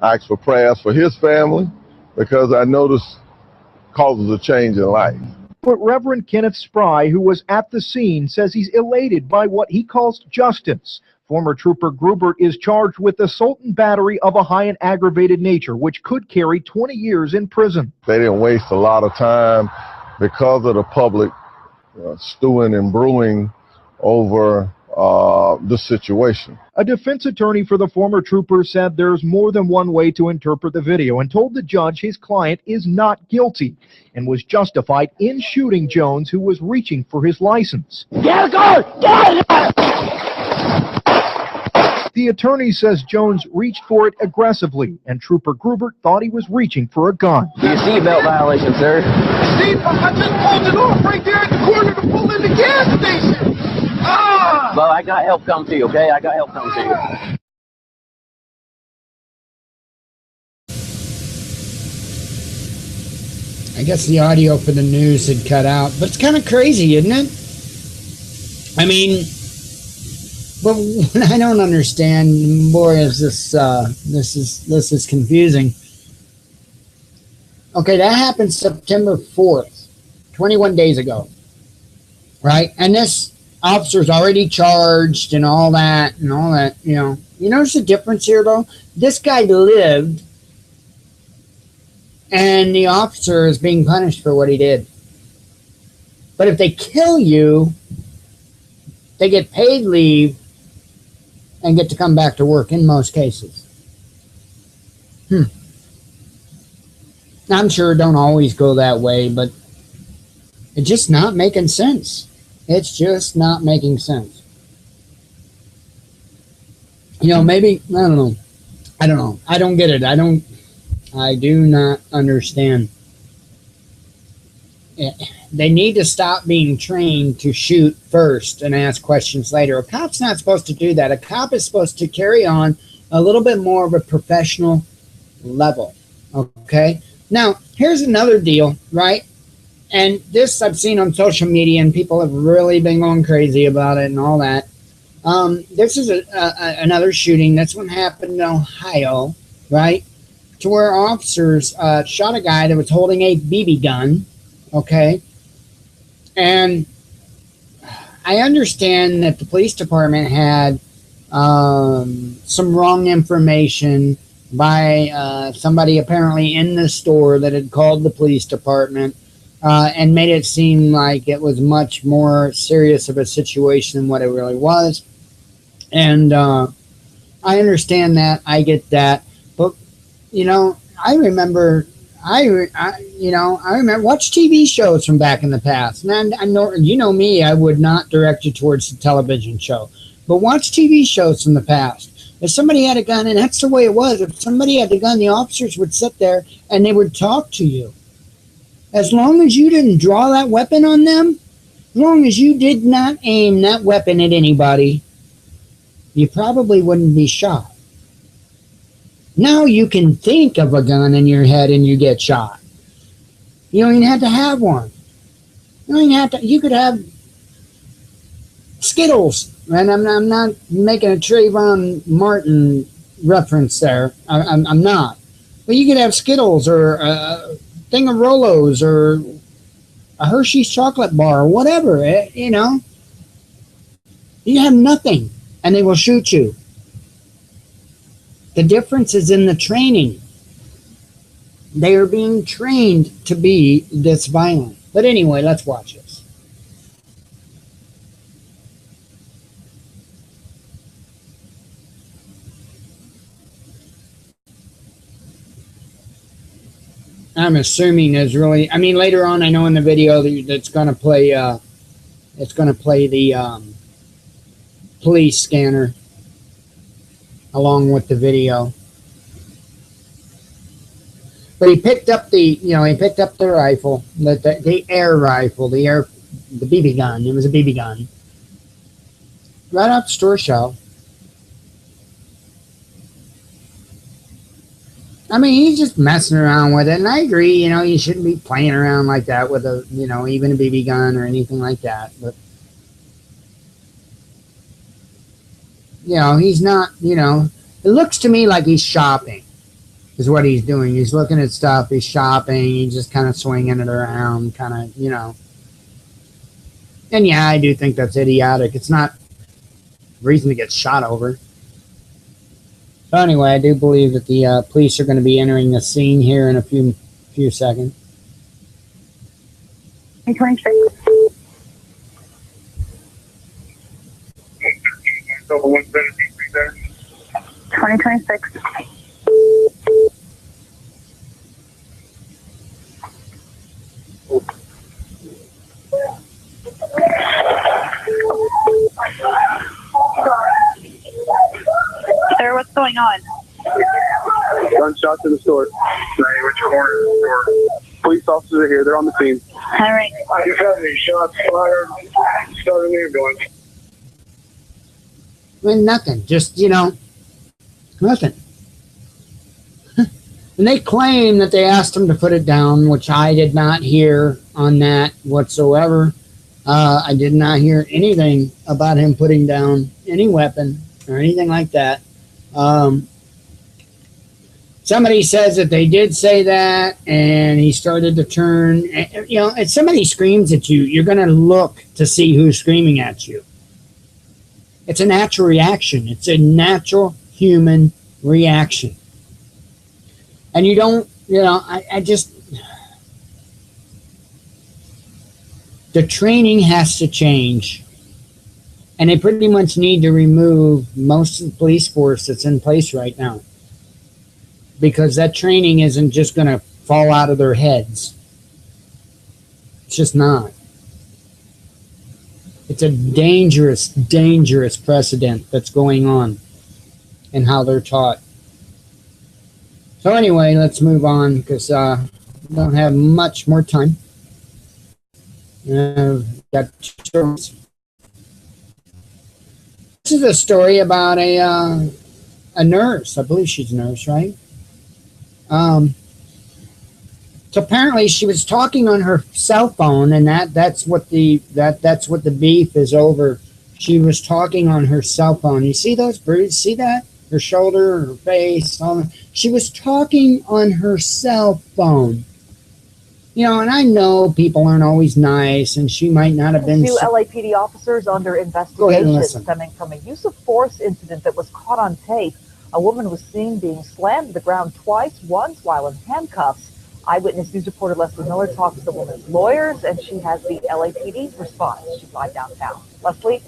I asked for prayers for his family because I noticed causes a change in life. But Reverend Kenneth Spry, who was at the scene, says he's elated by what he calls justice. Former Trooper Grubert is charged with assault and battery of a high and aggravated nature, which could carry 20 years in prison. They didn't waste a lot of time because of the public stewing and brewing over the situation. A defense attorney for the former trooper said there's more than one way to interpret the video and told the judge his client is not guilty and was justified in shooting Jones, who was reaching for his license. Get out of the car! Get out of the car! The attorney says Jones reached for it aggressively, and Trooper Grubert thought he was reaching for a gun. Your seatbelt violation, sir. Steve, I just pulled it off right there at the corner to pull in the gas station. Ah! Well, I got help come to you, okay? I got help come to you. I guess the audio for the news had cut out, but it's kind of crazy, isn't it? I mean, but what I don't understand, boy, is this is confusing. Okay, that happened September 4th, 21 days ago, right? And this officer's already charged and all that, you know. You notice the difference here, though? This guy lived, and the officer is being punished for what he did. But if they kill you, they get paid leave and get to come back to work in most cases. I'm sure it don't always go that way, but it's just not making sense. It's just not making sense. You know, maybe, I don't know. I don't get it. I do not understand. They need to stop being trained to shoot first and ask questions later. A cop's not supposed to do that. A cop is supposed to carry on a little bit more of a professional level. Okay? Now, here's another deal, right? And this I've seen on social media, and people have really been going crazy about it and all that. This is another shooting. This one happened in Ohio, right? To where officers shot a guy that was holding a BB gun, okay? And I understand that the police department had some wrong information by somebody apparently in the store that had called the police department and made it seem like it was much more serious of a situation than what it really was. And I I understand that. I get that. But, you know, I remember watch TV shows from back in the past. And I know, you know me, I would not direct you towards the television show. But watch TV shows from the past. If somebody had a gun, and that's the way it was, if somebody had a gun, the officers would sit there and they would talk to you. As long as you didn't draw that weapon on them, as long as you did not aim that weapon at anybody, you probably wouldn't be shot. Now you can think of a gun in your head and you get shot. You don't even have to have one. You don't even have to. You could have Skittles, and I'm not making a Trayvon Martin reference there. I'm not. But you could have Skittles or a thing of Rolos or a Hershey's chocolate bar or whatever. You know, you have nothing, and they will shoot you. The difference is in the training. They are being trained to be this violent. But anyway, let's watch this. I'm assuming there's really, I mean, later on, I know in the video that's going to play, it's going to play the police scanner along with the video. But he picked up the rifle, the air rifle, the BB gun. It was a BB gun. Right off the store shelf. I mean, he's just messing around with it. And I agree, you know, you shouldn't be playing around like that with a, you know, even a BB gun or anything like that. But, you know, he's not, you know, it looks to me like he's shopping is what he's doing. He's looking at stuff, he's shopping, he's just kind of swinging it around, kind of, you know. And yeah, I do think that's idiotic. It's not reason to get shot over. So anyway, I do believe that the police are going to be entering the scene here in a few seconds. 2026. 2026. Sir, what's going on? Gunshots in the store. Hey, which corner of the store? Police officers are here. They're on the scene. All right. I just had any shots fired. Started an ambulance. I mean, nothing. Just, you know, nothing. And they claim that they asked him to put it down, which I did not hear on that whatsoever. I did not hear anything about him putting down any weapon or anything like that. Somebody says that they did say that, and he started to turn. You know, if somebody screams at you, you're going to look to see who's screaming at you. It's a natural reaction. It's a natural human reaction. And you don't, you know, I just, the training has to change. And they pretty much need to remove most of the police force that's in place right now. Because that training isn't just going to fall out of their heads. It's just not. It's a dangerous, dangerous precedent that's going on in how they're taught. So anyway, let's move on because we don't have much more time. Got 2 stories. This is a story about a nurse. I believe she's a nurse, right? So apparently she was talking on her cell phone, and that's what the beef is over. She was talking on her cell phone. You see those bruises? See that? Her shoulder, her face, all that. She was talking on her cell phone. You know, and I know people aren't always nice, and she might not have been. 2 LAPD officers under investigation stemming from a use of force incident that was caught on tape. A woman was seen being slammed to the ground twice, once while in handcuffs. Eyewitness News reporter Leslie Miller talks to the woman's lawyers, and she has the LAPD's response. She's live downtown. Leslie?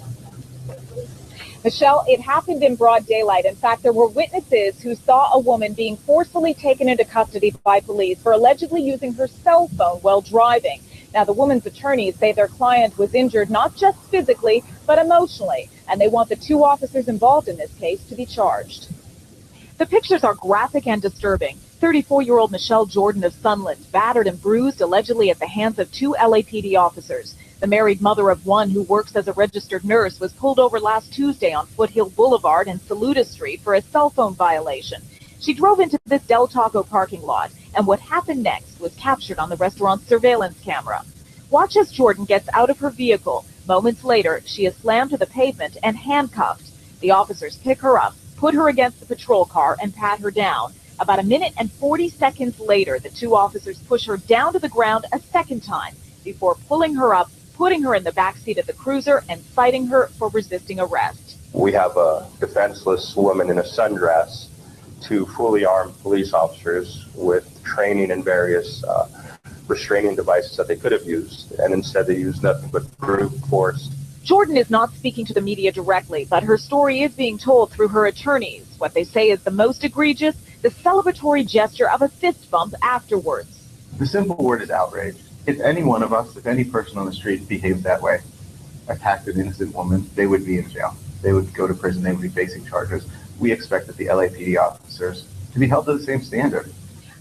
Michelle, it happened in broad daylight. In fact, there were witnesses who saw a woman being forcefully taken into custody by police for allegedly using her cell phone while driving. Now, the woman's attorneys say their client was injured not just physically, but emotionally, and they want the two officers involved in this case to be charged. The pictures are graphic and disturbing. 34-year-old Michelle Jordan of Sunland, battered and bruised allegedly at the hands of two LAPD officers. The married mother of one who works as a registered nurse was pulled over last Tuesday on Foothill Boulevard and Saluda Street for a cell phone violation. She drove into this Del Taco parking lot, and what happened next was captured on the restaurant's surveillance camera. Watch as Jordan gets out of her vehicle. Moments later, she is slammed to the pavement and handcuffed. The officers pick her up, put her against the patrol car, and pat her down. About a minute and 40 seconds later, the two officers push her down to the ground a second time before pulling her up, putting her in the backseat of the cruiser, and citing her for resisting arrest. We have a defenseless woman in a sundress, two fully armed police officers with training and various restraining devices that they could have used, and instead they used nothing but brute force. Jordan is not speaking to the media directly, but her story is being told through her attorneys. What they say is the most egregious, the celebratory gesture of a fist bump afterwards. The simple word is outrage. If any one of us, if any person on the street behaved that way, attacked an innocent woman, they would be in jail. They would go to prison, they would be facing charges. We expected the LAPD officers to be held to the same standard.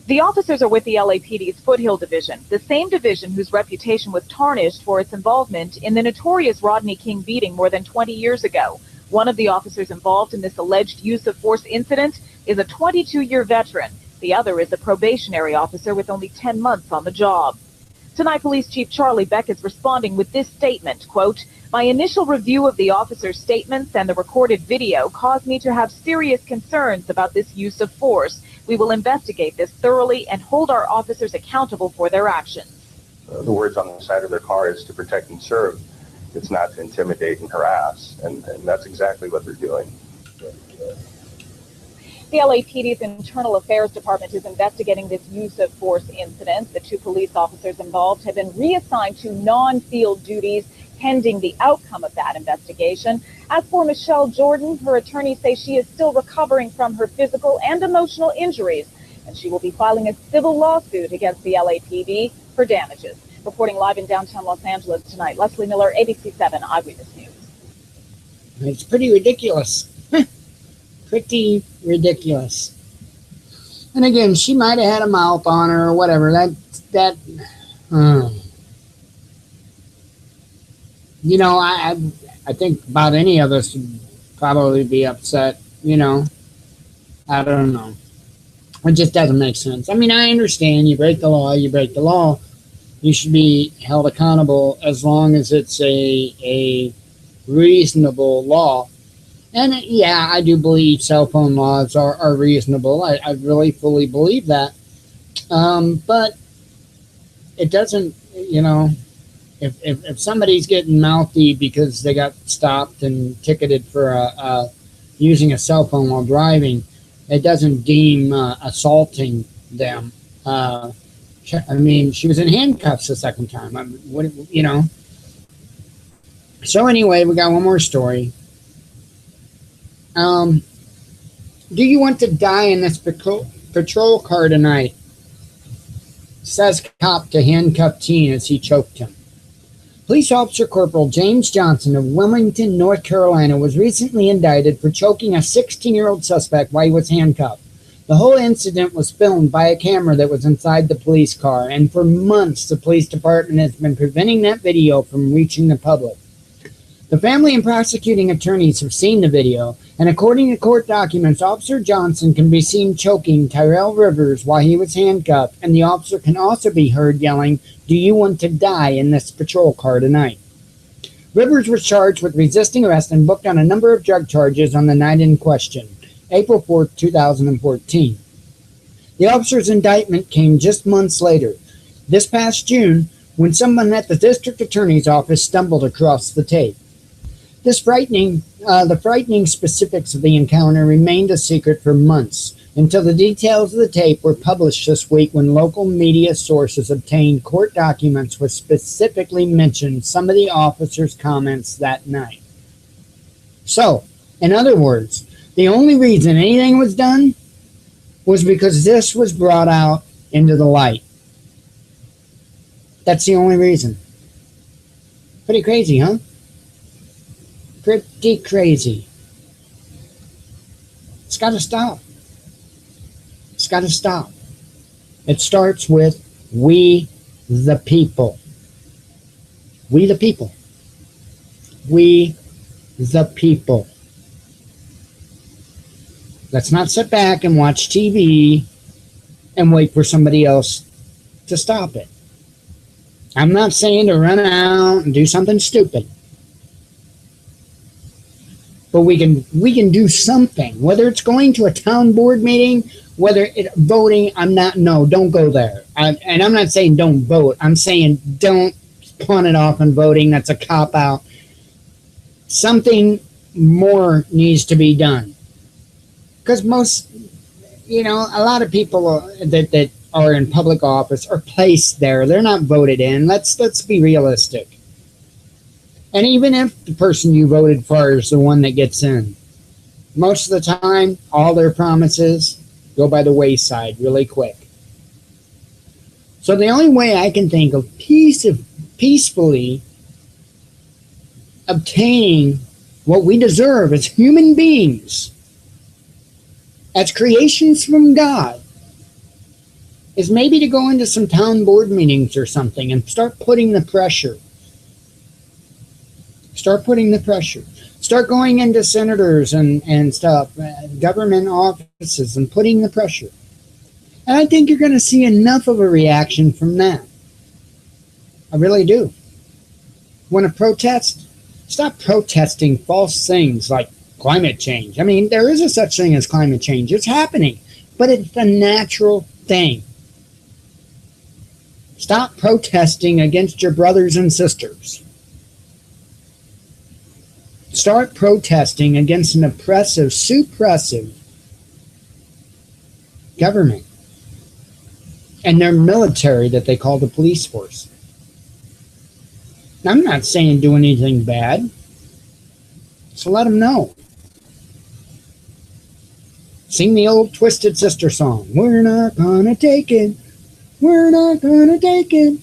The officers are with the LAPD's Foothill Division, the same division whose reputation was tarnished for its involvement in the notorious Rodney King beating more than 20 years ago. One of the officers involved in this alleged use of force incident is a 22-year veteran. The other is a probationary officer with only 10 months on the job. Tonight, Police Chief Charlie Beck is responding with this statement, quote, "My initial review of the officer's statements and the recorded video caused me to have serious concerns about this use of force. We will investigate this thoroughly and hold our officers accountable for their actions." The words on the side of their car is to protect and serve. It's not to intimidate and harass, and that's exactly what they're doing. The LAPD's Internal Affairs Department is investigating this use of force incident. The two police officers involved have been reassigned to non-field duties pending the outcome of that investigation. As for Michelle Jordan, her attorneys say she is still recovering from her physical and emotional injuries, and she will be filing a civil lawsuit against the LAPD for damages. Reporting live in downtown Los Angeles tonight, Leslie Miller, ABC7 Eyewitness News. It's pretty ridiculous. Pretty ridiculous. And again, she might have had a mouth on her or whatever. You know, I think about any of us would probably be upset, you know. I don't know. It just doesn't make sense. I mean, I understand you break the law, you break the law. You should be held accountable as long as it's a reasonable law. And yeah, I do believe cell phone laws are reasonable. I really fully believe that. But it doesn't, you know, if somebody's getting mouthy because they got stopped and ticketed for using a cell phone while driving, it doesn't deem assaulting them. I mean, she was in handcuffs the second time. You know. So anyway, we got one more story. Do you want to die in this patrol car tonight? Says cop to handcuffed teen as he choked him. Police Officer Corporal James Johnson of Wilmington, North Carolina, was recently indicted for choking a 16-year-old suspect while he was handcuffed. The whole incident was filmed by a camera that was inside the police car, and for months the police department has been preventing that video from reaching the public. The family and prosecuting attorneys have seen the video, and according to court documents, Officer Johnson can be seen choking Tyrell Rivers while he was handcuffed, and the officer can also be heard yelling, "Do you want to die in this patrol car tonight?" Rivers was charged with resisting arrest and booked on a number of drug charges on the night in question, April 4, 2014. The officer's indictment came just months later, this past June, when someone at the district attorney's office stumbled across the tape. The frightening specifics of the encounter remained a secret for months, until the details of the tape were published this week when local media sources obtained court documents which specifically mentioned some of the officer's comments that night. So, In other words, the only reason anything was done was because this was brought out into the light. That's the only reason. Pretty crazy, huh? Pretty crazy. It's got to stop. It's got to stop. It starts with we the people. We the people. We the people. Let's not sit back and watch TV and wait for somebody else to stop it. I'm not saying to run out and do something stupid. But we can do something. Whether it's going to a town board meeting, whether it's voting, don't go there. And I'm not saying don't vote. I'm saying don't pawn it off on voting. That's a cop-out. Something more needs to be done. Because a lot of people that are in public office are placed there. They're not voted in. Let's be realistic. And even if the person you voted for is the one that gets in, most of the time, all their promises go by the wayside really quick. So the only way I can think of peacefully obtaining what we deserve as human beings, as creations from God, is maybe to go into some town board meetings or something and start putting the pressure. Start putting the pressure. Start going into senators and stuff, government offices, and putting the pressure. And I think you're going to see enough of a reaction from that. I really do. Want to protest? Stop protesting false things like climate change. I mean, there is a such thing as climate change. It's happening, but it's a natural thing. Stop protesting against your brothers and sisters. Start protesting against an oppressive, suppressive government and their military that they call the police force. I'm not saying do anything bad, so let them know. Sing the old Twisted Sister song. We're not gonna take it. We're not gonna take it.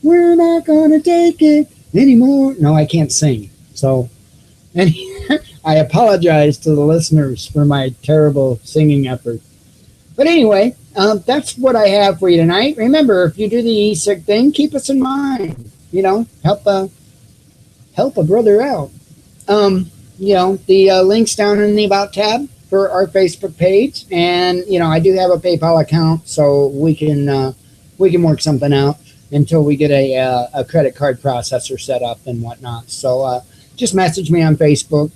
We're not gonna take it anymore. No, I can't sing. So, and I apologize to the listeners for my terrible singing effort. But anyway, that's what I have for you tonight. Remember, if you do the e-cig thing, keep us in mind. Help a brother out. The link's down in the About tab for our Facebook page. And, I do have a PayPal account, so we can work something out until we get a credit card processor set up and whatnot. So just message me on Facebook.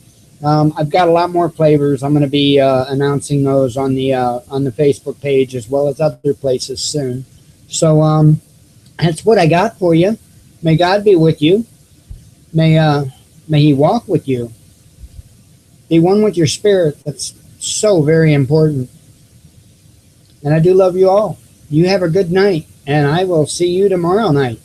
I've got a lot more flavors. I'm going to be announcing those on the Facebook page as well as other places soon. So that's what I got for you. May God be with you. May He walk with you. Be one with your spirit. That's so very important. And I do love you all. You have a good night, and I will see you tomorrow night.